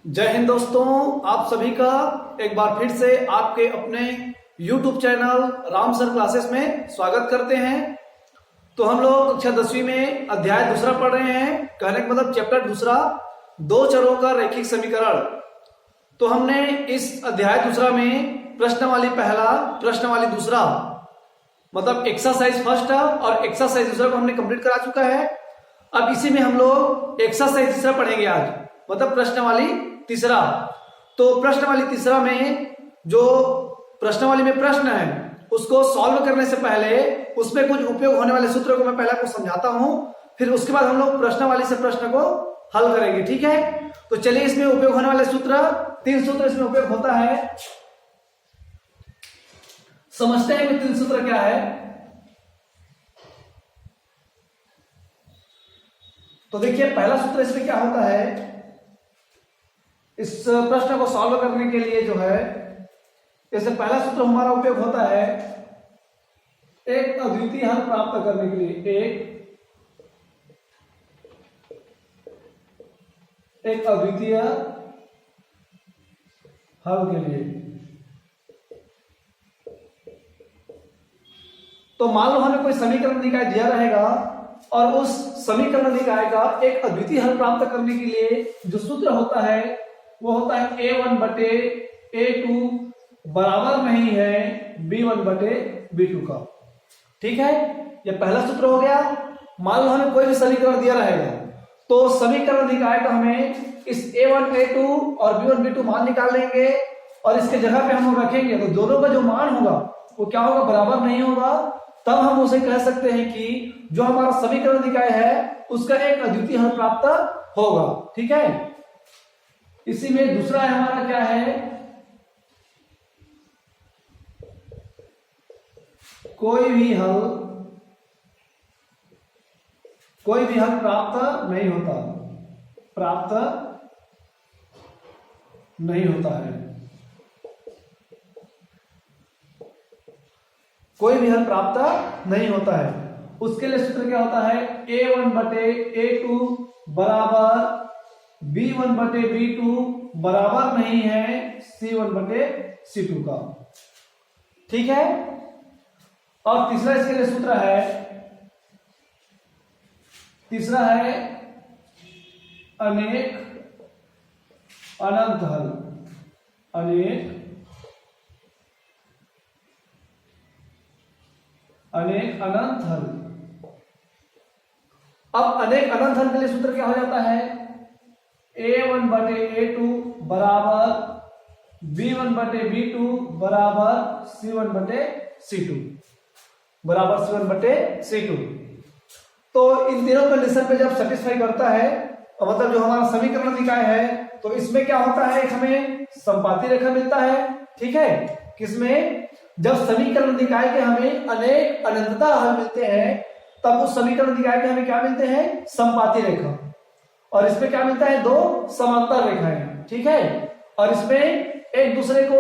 जय हिंद दोस्तों, आप सभी का एक बार फिर से आपके अपने YouTube channel Ram sir classes में स्वागत करते हैं। तो हम लोग कक्षा 10वीं में अध्याय दूसरा पढ़ रहे हैं। कहने का मतलब चैप्टर दूसरा, दो चरों का रैखिक समीकरण। तो हमने इस अध्याय दूसरा में प्रश्नावली पहला, प्रश्नावली दूसरा मतलब एक्सरसाइज फर्स्ट और एक्सरसाइज दूसरा को हमने कंप्लीट करा चुका है। अब इसी में हम लोग एक्सरसाइज तीसरा पढ़ेंगे आज, मतलब प्रश्नावली तीसरा। तो प्रश्नावली तीसरा में जो प्रश्नावली में प्रश्न है उसको सॉल्व करने से पहले उसमें कुछ उपयोग होने वाले सूत्रों को मैं पहले आपको समझाता हूं, फिर उसके बाद हम लोग प्रश्नावली से प्रश्न को हल करेंगे। ठीक है, तो चलिए इसमें उपयोग होने वाले सूत्र, 3 सूत्र इसमें उपयोग होता है। समझते हैं कि 3 सूत्र क्या है। तो देखिए पहला सूत्र इसमें क्या होता है, इस प्रश्न को सॉल्व करने के लिए जो है, इससे पहला सूत्र हमारा उपयोग होता है एक अद्वितीय हल प्राप्त करने के लिए। एक अद्वितीय हल के लिए। तो मान लो हमें कोई समीकरण निकाय दिया रहेगा और उस समीकरण निकाय का एक अद्वितीय हल प्राप्त करने के लिए जो सूत्र होता है वो होता है a1 बटे a2 बराबर नहीं है b1 बटे b2 का। ठीक है, ये पहला सूत्र हो गया। मान लो हमें कोई भी समीकरण दिया रहेगा तो समीकरण निकाय का हमें इस a1 a2 और b1 b2 मान निकाल लेंगे और इसके जगह पे हम रखेंगे। तो दोनों का जो मान होगा वो क्या होगा, बराबर नहीं होगा। तब हम उसे कह सकते हैं कि जो हमारा समीकरण निकाय है उसका एक अद्वितीय हल प्राप्त होगा। ठीक है, इसी में दूसरा है हमारा क्या है, कोई भी हल प्राप्त नहीं होता है। कोई भी हल प्राप्त नहीं होता है। उसके लिए सूत्र क्या होता है, a1 बटे a2 बराबर b1 बटे b2 बराबर नहीं है c1 बटे c2 का। ठीक है, और तीसरा इसके लिए सूत्र है, तीसरा है अनेक अनंत हल। अनेक अनंत हल। अब अनेक अनंत हल के लिए सूत्र क्या हो जाता है, a1 बटे a2 बराबर b1 बटे b2 बराबर c1 बटे c2। तो इन तीनों कंडीशन पे जब सेटिस्फाई करता है, मतलब जो हमारा समीकरण निकाय है, तो इसमें क्या होता है, हमें संपाती रेखा मिलता है। ठीक है, किसमें, जब समीकरण निकाय के हमें अनेक अनंतता हल मिलते हैं तब उस समीकरण निकाय के हमें क्या मिलते हैं, संपाती रेखा। और इसमें क्या मिलता है, 2 समांतर रेखाएं। ठीक है, और इसमें एक दूसरे को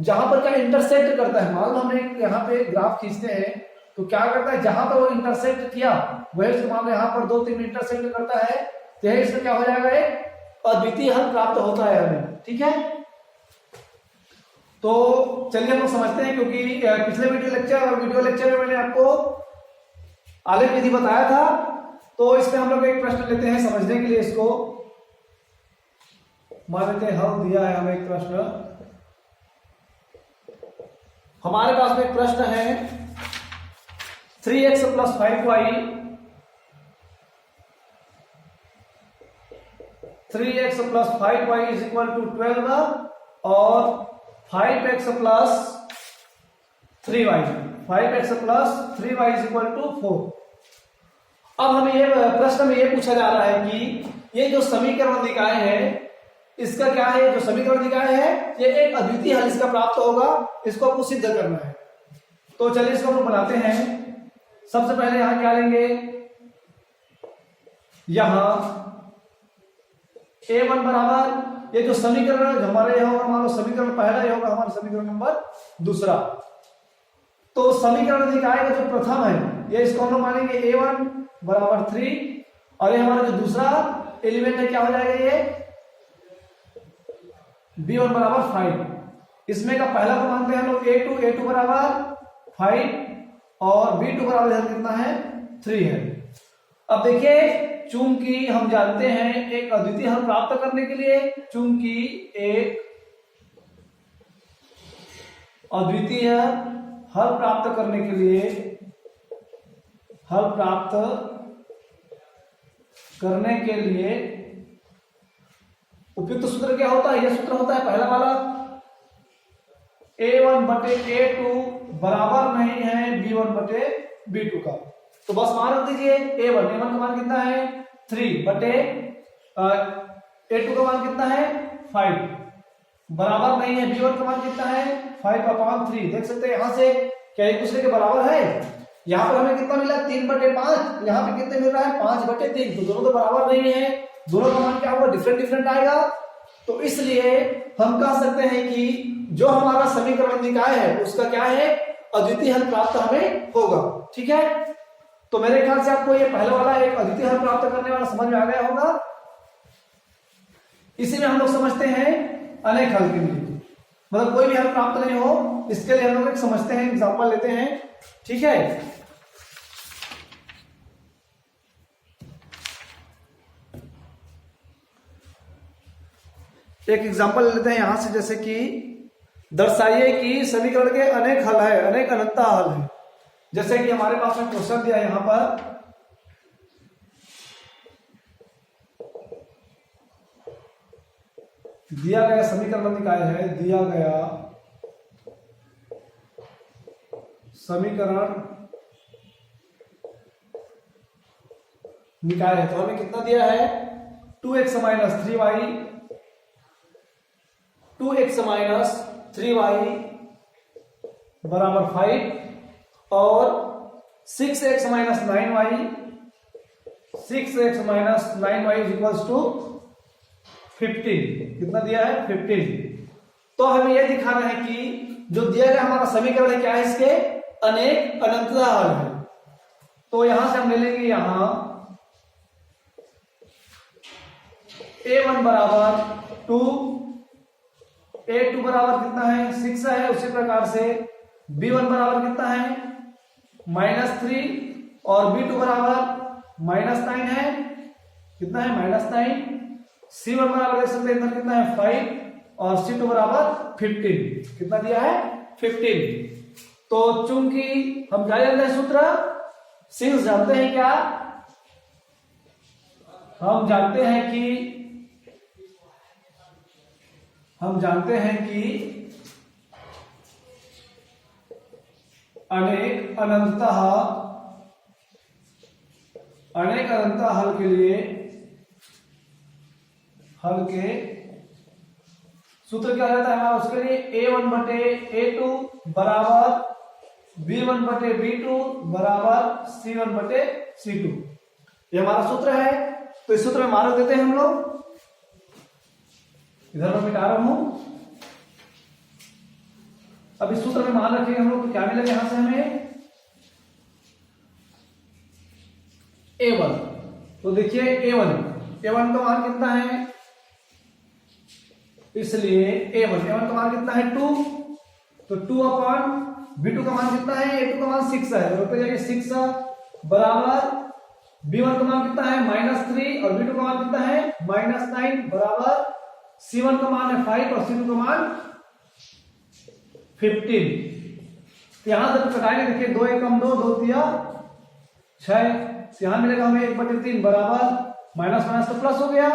जहां पर क्या इंटरसेक्ट करता है, मान लो हम यहाँ पे ग्राफ खींचते हैं तो क्या करता है, जहां पर वो इंटरसेक्ट किया वही मान लो यहाँ पर 2-3 इंटरसेक्ट करता है, तो इसमें क्या हो जाएगा, एक अद्वितीय हल प्राप्त होता है हमें। ठीक है, तो चलिए हम लोग समझते हैं, क्योंकि पिछले वीडियो लेक्चर में मैंने आपको आलेख विधि बताया था। तो इसमें हम लोग एक प्रश्न लेते हैं समझने के लिए। इसको मान लेते हैं हल दिया है हमें एक प्रश्न, हमारे पास में एक प्रश्न है 3x + 5y 3x + 5y = 12 और 5x + 3y = 4। अब हमें ये प्रश्न में ये पूछा जा रहा है कि ये जो समीकरण निकाय है इसका क्या है, जो समीकरण निकाय है ये एक अद्वितीय हल इसका प्राप्त होगा, इसको आपको सिद्ध करना है। तो चलिए इसको हम बनाते हैं। सबसे पहले यहां क्या लेंगे, यहां a1 बराबर, ये जो समीकरण हमारे यह होगा, मान लो समीकरण पहला ये होगा हमारा समीकरण नंबर दूसरा। तो समीकरण निकाय का जो प्रथम है ये इसको हम लोग मानेंगे a1 बराबर 3 और ये हमारा जो दूसरा एलिमेंट है क्या हो जाएगा, ये b1 बराबर 5। इसमें का पहला को मानते हैं हम लोग a2 बराबर 5 और b2 बराबर इधर कितना है 3 है। अब देखिए चूंकि हम जानते हैं एक अद्वितीय हल प्राप्त करने के लिए, चूंकि एक अद्वितीय हल प्राप्त करने के लिए, हल प्राप्त करने के लिए उपयुक्त सूत्र क्या होता है? यह सूत्र होता है पहला वाला, a1 बटे a2 बराबर नहीं है b1 बटे b2 का। तो बस मान रख दीजिए a1 का मान कितना है 3 बटे a2 का मान कितना है 5 बराबर नहीं है b1 का मान कितना है 5/3। देख सकते हैं यहां से क्या एक दूसरे के बराबर है। यहाँ पर हमें कितना मिला 3/5, यहाँ पे कितने मिल रहा है 5/3। तो दोनों तो बराबर नहीं है, दोनों का मान क्या होगा डिफरेंट आएगा। तो इसलिए हम कह सकते हैं कि जो हमारा समीकरण निकाय है उसका क्या है अद्वितीय हल प्राप्त हमें होगा। ठीक है, तो मेरे ख्याल से आपको ये पहले वाला एक अद्वितीय हल प्राप्त करने वाला समझ में आ गया होगा। इसी में हम लोग समझते हैं अनेक हल के लिए, मतलब कोई भी हल प्राप्त नहीं हो इसके लिए हम लोग एक समझते हैं, एग्जांपल लेते हैं। ठीक है, एक एग्जांपल लेते हैं यहां से, जैसे कि दर्शाइए कि समीकरण के अनेक हल है, अनेक अनंता हल है। जैसे कि हमारे पास में क्वेश्चन दिया यहां पर, दिया गया समीकरण निकाय है, दिया गया समीकरण निकाय है। तो हमें कितना दिया है 2x minus 3y, 2x minus 3y बराबर 5 और 6x minus 9y, 6x minus 9y is equals to 15। कितना दिया है 15। तो हमें यह दिखाना है कि जो दिया गया हमारा समीकरण है क्या है, इसके अनेक अनंतता हल है। तो यहां से हम ले लेंगे यहां a1 बराबर 2, a2 बराबर कितना है 6 है, उसी प्रकार से b1 बराबर कितना है -3 और b2 बराबर -9 है, कितना है -9। c1 बराबर देख सकते हैं इधर कितना है 5 और c2 बराबर 15। कितना दिया है 15। तो चूंकि हम क्या जानते हैं सूत्र, सिंस जानते हैं क्या, हम जानते हैं कि अनेक अनंतता हल के लिए, हल के सूत्र क्या रहता है हमारा, उसके लिए a1 बटे a2 बराबर b1 बटे b2 बराबर c1 बटे c2, ये हमारा सूत्र है। तो इस सूत्र में मान देते हैं हम लोग, इधर मैं मिटा रहा हूं। अब इस सूत्र में मान रखेंगे हम लोग तो क्या मिलेगा यहां से हमें a1। तो देखिए a1 का मान कितना है, इसलिए a1 का मान कितना है 2, तो 2/b2 का मान कितना है, a2 का मान 6 है, तो जाएगा 6 बराबर b1 का मान कितना है -3 और b2 का मान कितना है -9 बराबर c1 का मान है 5 और c2 का मान 15। यहां से घटाएंगे, देखिए 2 एकम 2, 2 तिया 6, यहां मिलेगा हमें 1/3 बराबर माइनस माइनस तो प्लस हो गया,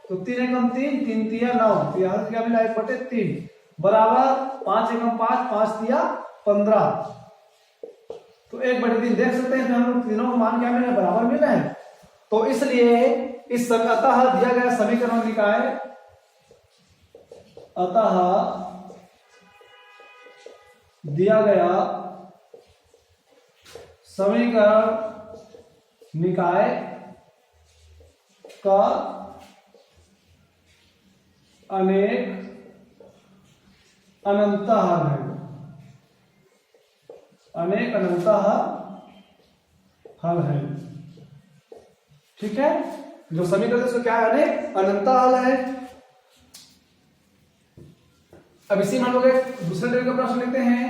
तो 3 एकम 3, 3 तिया 9, तो यहां से क्या मिला 1/3 बराबर 5 एकम 5, 5 तिया 15। तो 1/3 देख सकते हैं हम लोग तीनों का मान क्या मिल रहा है, बराबर मिल रहा है। तो इसलिए इस अतः दिया गया समीकरण निकाय, अतः दिया गया समीकरण निकाय का अनेक अनंतता हल है, अनेक अनंतता हल है। ठीक है, जो समीकरण है उसका क्या है, अनेक अनंतता हल है। अब इसी में हम लोग एक दूसरे तरह का प्रश्न लेते हैं।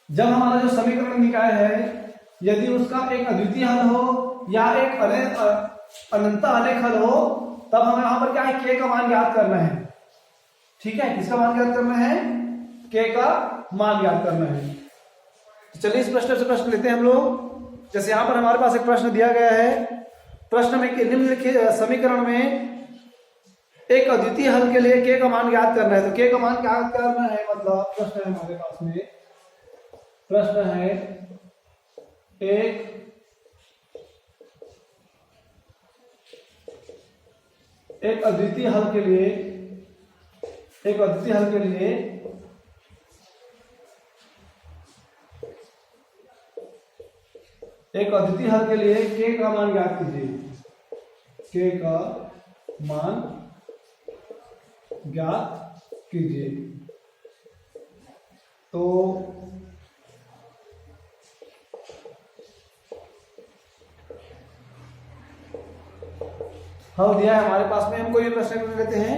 जब हमारा जो समीकरण निकाय है यदि उसका एक अद्वितीय हल हो या एक अनंत अनेक हल हो, तब हमें यहाँ पर क्या है, k का मान ज्ञात करना है। ठीक है, किसका मान ज्ञात करना है, k का मान ज्ञात करना है। तो चलिए इस प्रश्न से प्रश्न लेते हैं हम लोग। जैसे यहाँ पर हमारे पास एक प्रश्न दिया गया है। प्रश्न में निम्नलिखित समीकरण में एक अद्वितीय हल के लिए k का मान ज्ञात करना है। तो k का मान ज्ञात करना है, मतलब प्रश्न है हमारे पास में, प्रश्न है एक अद्वितीय हल के लिए, एक अद्वितीय हल के लिए एक अद्वितीय हल के लिए k का मान ज्ञात कीजिए। k का मान ज्ञात कीजिए। तो हल दिया है हमारे पास में। हम कोई प्रश्न ले लेते हैं।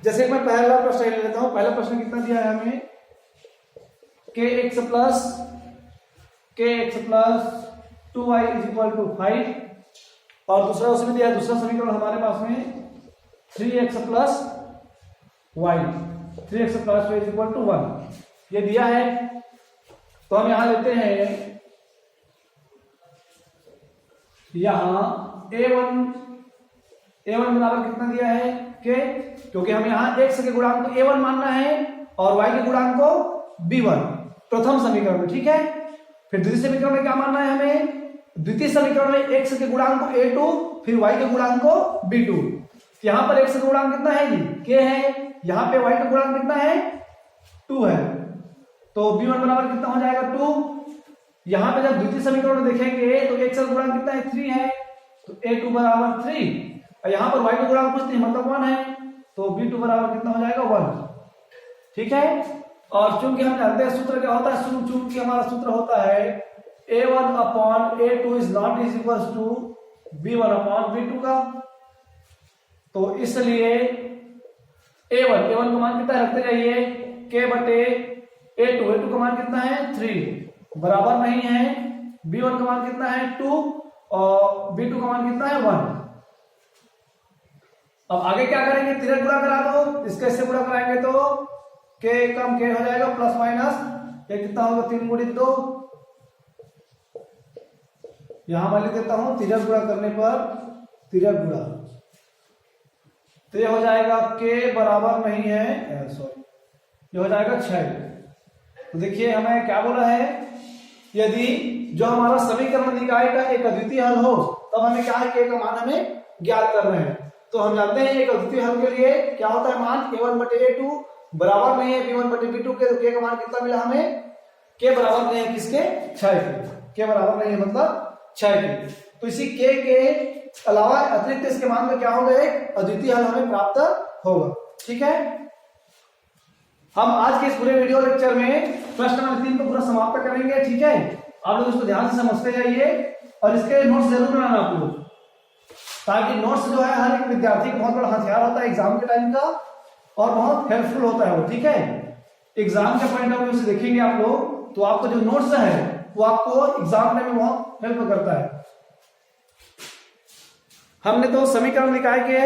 जैसे मैं पहला प्रश्न ले लेता हूं। पहला प्रश्न कितना दिया है हमें, kx plus 2y is equal to 5, और दूसरा उसमें दिया है, दूसरा समीकरण हमारे पास में 3x plus y is equal to 1, ये दिया है। तो हम यहां लेते हैं, यहां a1 बराबर कितना दिया है, k, क्योंकि हम यहां x के गुणांक को a1 मानना है और y के गुणांक को b1, प्रथम समीकरण में। ठीक है, फिर द्वितीय समीकरण में क्या मानना है हमें, द्वितीय समीकरण में x के गुणांक को a2, फिर y के गुणांक को b2। यहां पर x का गुणांक कितना है जी, k है, यहां पे y का गुणांक कितना है, 2 है, तो b1 बराबर कितना हो जाएगा, 2। यहां पे जब द्वितीय समीकरण में देखेंगे तो x का गुणांक कितना है, 3 है, तो a2 बराबर 3, और यहां पर y का गुणांक कुछ नहीं मतलब 1 है, तो b2 बराबर कितना हो जाएगा, 1। ठीक है, और चूंकि हम जानते हैं सूत्र क्या होता है, चूंकि हमारा सूत्र होता है a1 upon a2 is not is equal to b1 upon b2 का, तो इसलिए a1 का मान कितना रखते जाइए, k बटे a2 का मान कितना है, 3, बराबर नहीं है, b1 का मान कितना है, 2, और b2 का मान कितना है, 1। अब आगे क्या करेंगे, तिरक गुणा करा दो, इसके से गुणा कराएंगे तो k कम k हो जाएगा, प्लस माइनस ये कितना होगा, 3 गुणित 2। यहां मैं लिख देता हूं, तिरक गुणा करने पर तिरक गुणा, तो ये हो जाएगा k बराबर नहीं है, सॉरी, ये हो जाएगा 6। तो देखिए हमें क्या बोला है, यदि जो हमारा समीकरण निकाय का एक अद्वितीय हल हो, तब हमें क्या है, k का मान हमें ज्ञात करना है। तो हम जानते हैं एक अद्वितीय हल के लिए क्या होता है मान, a1 बटे a2 बराबर नहीं है b1 बटे b2 के, तो k का मान कितना मिला हमें, k बराबर नहीं है किसके, 6 के, k बराबर नहीं है मतलब 6 के। तो इसी k के अलावा अतिरिक्त इसके मान में क्या होगा, एक अद्वितीय हल हमें प्राप्त होगा। ठीक है, हम आज के इस पूरे वीडियो लेक्चर में प्रश्न नंबर 3 को पूरा समाप्त करेंगे। ठीक है, आप लोग इसको ध्यान से समझते जाइए और इसके नोट्स जरूर बनाना आप लोग, ताकि नोट्स जो है हर एक विद्यार्थी का बहुत बड़ा हथियार होता है एग्जाम के टाइम का, और बहुत हेल्पफुल होता है वो। ठीक है, एग्जाम के पॉइंट ऑफ व्यू से देखेंगे आप लोग, तो आपको जो नोट्स है वो आपको एग्जाम में बहुत हेल्प करता है। हमने तो समीकरण निकाय के,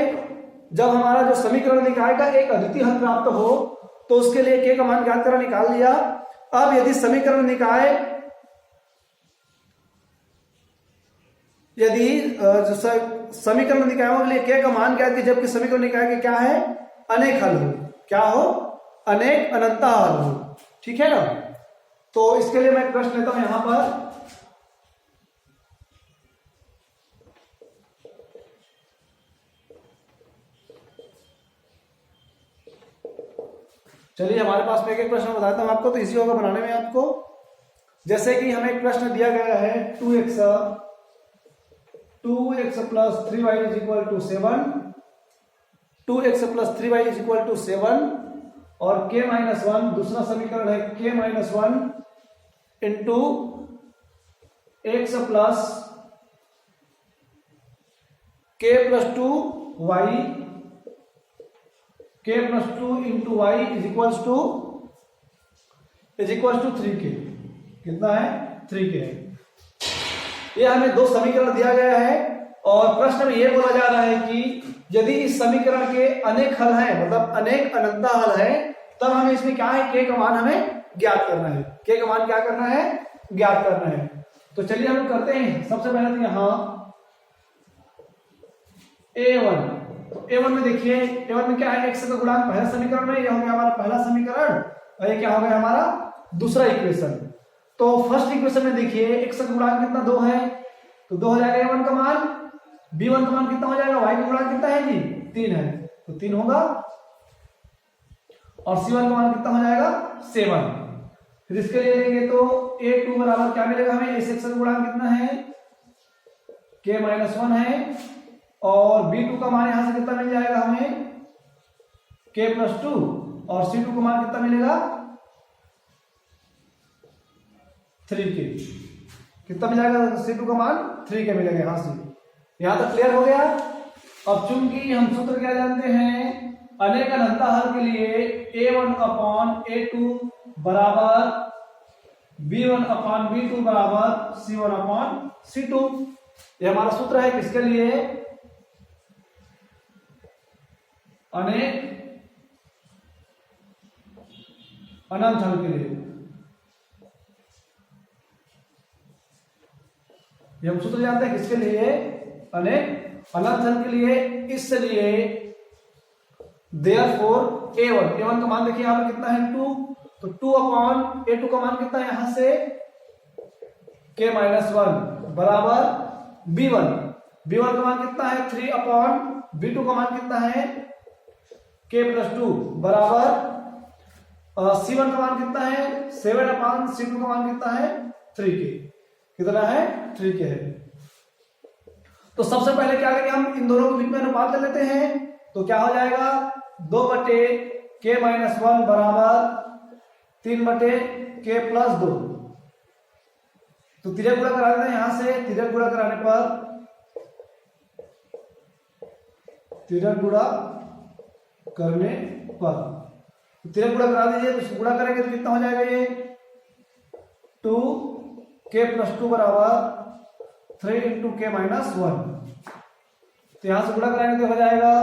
जब हमारा जो समीकरण निकाय का एक अद्वितीय हल प्राप्त हो तो उसके लिए k का मान ज्ञात करना निकाल लिया। अब यदि समीकरण निकाय, यदि समीकरण निकायों के लिए k का मान ज्ञात, जबकि समीकरण निकाय के क्या है, अनेक हल हो, क्या हो, अनेक अनंता हल हो। ठीक है ना, तो इसके लिए मैं प्रश्न लेता हूं यहां पर, चलिए हमारे पास में एक प्रश्न बताता हूं आपको, तो इजी होगा बनाने में आपको। जैसे कि हमें एक प्रश्न दिया गया है 2x plus 3y is equal to 7, 2x plus 3y is equal to 7, और k माइनस 1, दूसरा समीकरण है k minus 1 into x plus k plus 2y, k plus 2 into y is equal to 3k। कितना है? 3k है। ये हमें दो समीकरण दिया गया है और प्रश्न में यह बोला जा रहा है कि यदि इस समीकरण के अनेक हल हैं, मतलब अनेक अनंता हल है, तब हमें इसमें क्या है, k का मान हमें ज्ञात करना है। k का मान क्या करना है? ज्ञात करना है। तो चलिए हम करते हैं। सबसे पहले तो यहाँ a1, तो a1 में देखिए, a1 में क्या है, x का गुणांक पहला समीकरण में, यह हो गया हमारा पहला समीकरण और ये क्या हो गया हमारा दूसरा इक्वेशन। तो फर्स्ट इक्वेशन में देखिए x का गुणांक कितना 2 है, तो 2 हो जाएगा a1 का मान, b1 का मान कितना हो जाएगा, y का गुणांक कितना है जी 3 है, तो 3 होगा, और c1 का मान कितना हो जाएगा 7। फिर इसके लिए लेंगे तो a2 बराबर क्या मिलेगा हमें, इस x का गुणांक कितना है k-1 है, और b2 का मान यहां से कितना मिल जाएगा हमें k प्लस 2, और c2 का मान कितना मिलेगा 3k। कितना मिल जाएगा c2 का मान 3k मिलेगा। यहां से यहां तक क्लियर हो गया। अब चूंकि हम सूत्र क्या जानते हैं, अनेक अनंता हल के लिए a1 अपॉन a2 बराबर b1 अपॉन b2 बराबर c1 अपॉन c2। ये हमारा सूत्र है किसके लिए, अनेक अनंत हल के लिए। ये हम सूत्र जानते हैं किसके लिए, अनेक अनंत हल के लिए। इसलिए देयरफॉर a1 का मान देखिए यहां पर कितना है 2, तो 2 अपॉन a2 का मान कितना है यहां से k-1 बराबर b1 का मान कितना है 3 अपॉन b2 का मान कितना है k प्लस 2 बराबर c1 का मान कितना है 7 अपॉन c2 का मान कितना है 3k। कितना है 3k है। तो सबसे पहले क्या करेंगे, हम इन दोनों के बीच में अनुपात ले लेते हैं। तो क्या हो जाएगा 2/k-1 बराबर 3/k प्लस 2। तो तिर्यक गुणा करा देते हैं, यहां से तिर्यक गुणा कराने पर, तिर्यक गुणा करने पर तिर्यक गुणा करा दीजिए। तो गुणा करेंगे तो कितना हो जाएगा, ये 2k प्लस 2 बराबर 3 इंटू k-1। तो यहां से गुणा कराएंगे तो हो जाएगा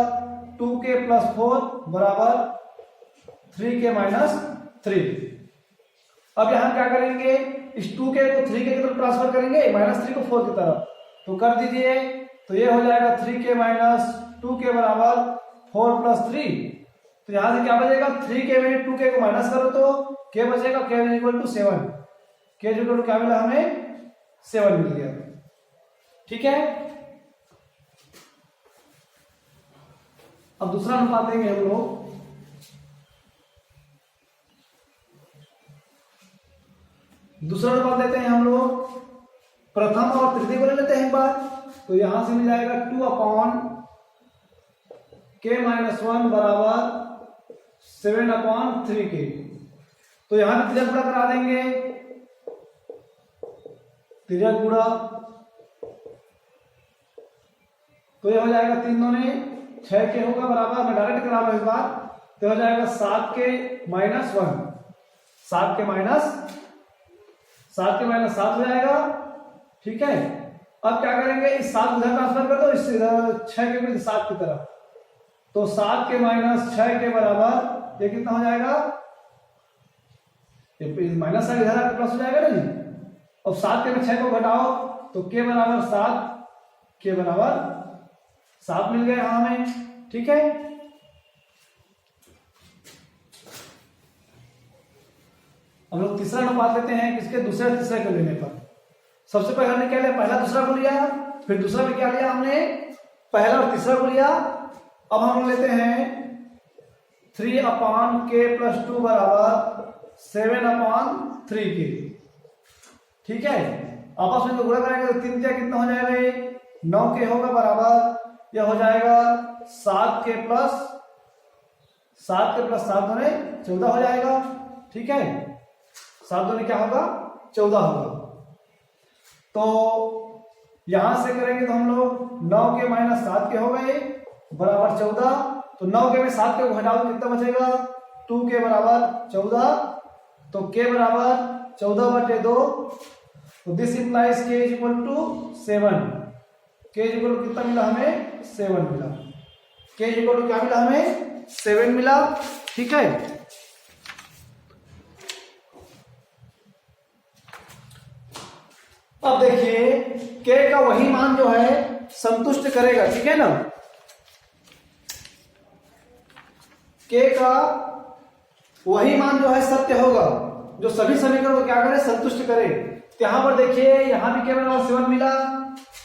2k प्लस 4 बराबर 3k-3। अब यहां क्या करेंगे, इस 2k को 3k की तरफ ट्रांसफर करेंगे, -3 को 4 की तरफ, तो कर दीजिए। तो ये हो जाएगा 3k-2k बराबर 4 प्लस 3। तो यहां से क्या बचेगा, 3k में 2k को माइनस करो तो k बचेगा, k equal to 7। k equal to क्या मिला हमें 7 मिल गया। ठीक है। अब दूसरा अनुपात देंगे हम लोग। दूसरा अनुपात देते हैं हम लोग, प्रथम और तृतीय को ले लेते हैं एक बार। तो यहां से मिल जाएगा 2 अपॉन k-1 बराबर 7 अपॉन 3k। तो यहां पे तिर्यक गुणा करा देंगे, तिर्यक गुणा, तो ये हो जाएगा 3 दूने 6k होगा बराबर, मैं डायरेक्ट करा रहा हूं इस बार। तो हो जाएगा 7k-1, 7 हो जाएगा। ठीक है। अब क्या करेंगे, इस 7 उधर ट्रांसफर कर दो, इस 6 के 7 की तरफ, तो 7k-6 के बराबर ये कितना हो जाएगा, माइनस साइन इधर आकर प्लस हो जाएगा ना जी। अब 7 के में 6 को घटाओ तो k बराबर 7, k बराबर 7 मिल गए यहां हमें। ठीक है। हम लोग तीसरा अनुपात लेते हैं किसके, दूसरे तीसरे को लेने पर। सबसे पहले हमने क्या लिया, पहला दूसरा को लिया, फिर दूसरा में क्या लिया हमने, पहला और तीसरा को लिया। अब हम लेते हैं 3 अपॉन k प्लस 2 बराबर 7 अपॉन 3k। ठीक है। आपस में तो गुणा करेंगे तो 3 कितना हो जाएगा, ये 9k होगा बराबर, यह हो जाएगा 7k प्लस 7 होने 14 हो जाएगा। ठीक है। 7 दूने क्या होगा 14 होगा। तो यहां से करेंगे तो हम लोग 9k - 7k हो गए बराबर 14, तो 9 के में 7 के घटा दो कितना बचेगा, 2k बराबर 14, तो k बराबर 14/2, तो this implies k is equal to 7, k is equal to कितना मिला हमें, 7 मिला, k इज इक्वल टू क्या मिला हमें, 7 मिला। ठीक है, अब देखिए k का वही मान जो है संतुष्ट करेगा, ठीक है ना, k का वही मान जो है सत्य होगा जो सभी समीकरण को क्या करे, संतुष्ट करे। तो यहां पर देखिए यहां भी k बराबर 7 मिला,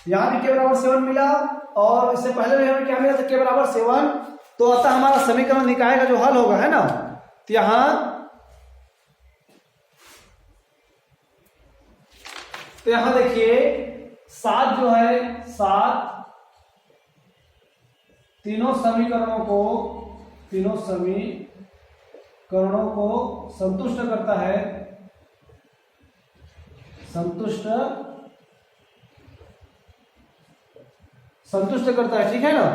यहां भी k बराबर 7 मिला, और इससे पहले भी हमें क्या मिला था, k बराबर 7, तो अतः हमारा समीकरण निकाय का जो हल होगा, है ना, तो यहां देखिए 7 जो है, 7 तीनों समीकरणों को संतुष्ट करता है, संतुष्ट करता है, ठीक है ना।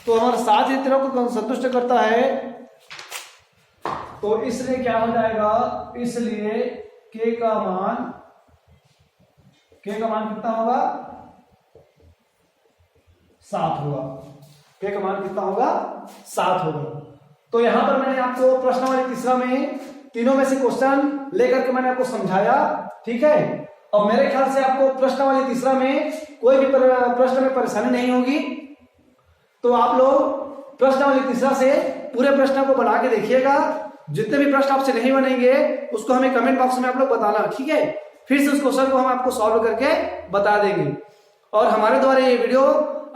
तो हमारा 7 ही तीनों को संतुष्ट करता है, तो इसलिए क्या हो जाएगा, इसलिए k का मान कितना होगा, 7 होगा, k का मान कितना होगा, 7 होगा। तो यहां पर मैंने आपको प्रश्नावली तीसरा में तीनों में से क्वेश्चन लेकर के मैंने आपको समझाया, ठीक है। अब मेरे ख्याल से आपको प्रश्नावली तीसरा में कोई भी प्रश्न में परेशानी नहीं होगी, तो आप लोग प्रश्नावली तीसरा से पूरे प्रश्न को बना के देखिएगा। जितने भी प्रश्न आपसे नहीं बनेंगे उसको हमें कमेंट बॉक्स में आप लोग बताना, ठीक है। फिर से उस क्वेश्चन को हम आपको सॉल्व करके बता देंगे। और हमारे द्वारा ये वीडियो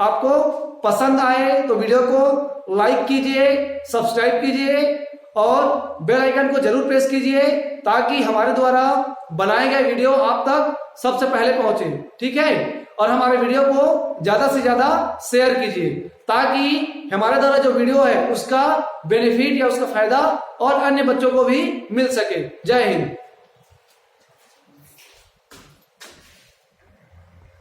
आपको पसंद आए तो वीडियो को लाइक कीजिए, सब्सक्राइब कीजिए और बेल आइकन को जरूर प्रेस कीजिए, ताकि हमारे द्वारा बनाए गए वीडियो आप तक सबसे पहले पहुंचे, ठीक है। और हमारे वीडियो को ज्यादा से ज्यादा शेयर कीजिए, ताकि हमारे द्वारा जो वीडियो है उसका बेनिफिट या उसका फायदा और अन्य बच्चों को भी मिल सके। जय हिंद।